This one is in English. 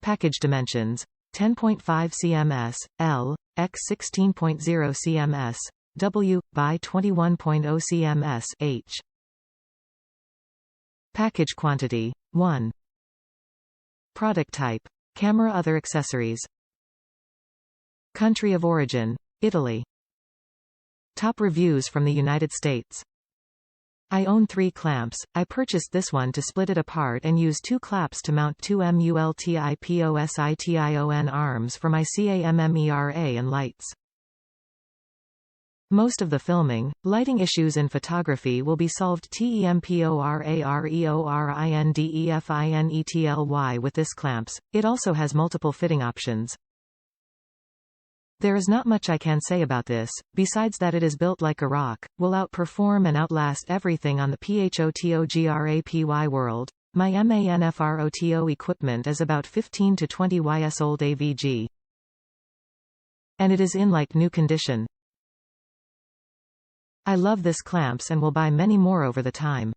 Package dimensions: 10.5 cms, L, x 16.0 cms, W, by 21.0 cms, H. Package quantity: 1. Product type: camera. Other accessories. Country of origin: Italy. Top reviews from the United States. I own 3 clamps. I purchased this one to split it apart and use 2 claps to mount 2 MULTIPOSITION arms for my CAMMERA and lights. Most of the filming, lighting issues in photography will be solved temporareindefinitlY with this clamps. It also has multiple fitting options. There is not much I can say about this, besides that it is built like a rock, will outperform and outlast everything on the PHOTOGRAPY world. My Manfrotto equipment is about 15 to 20 years old AVG. And it is in like new condition. I love this clamps and will buy many more over the time.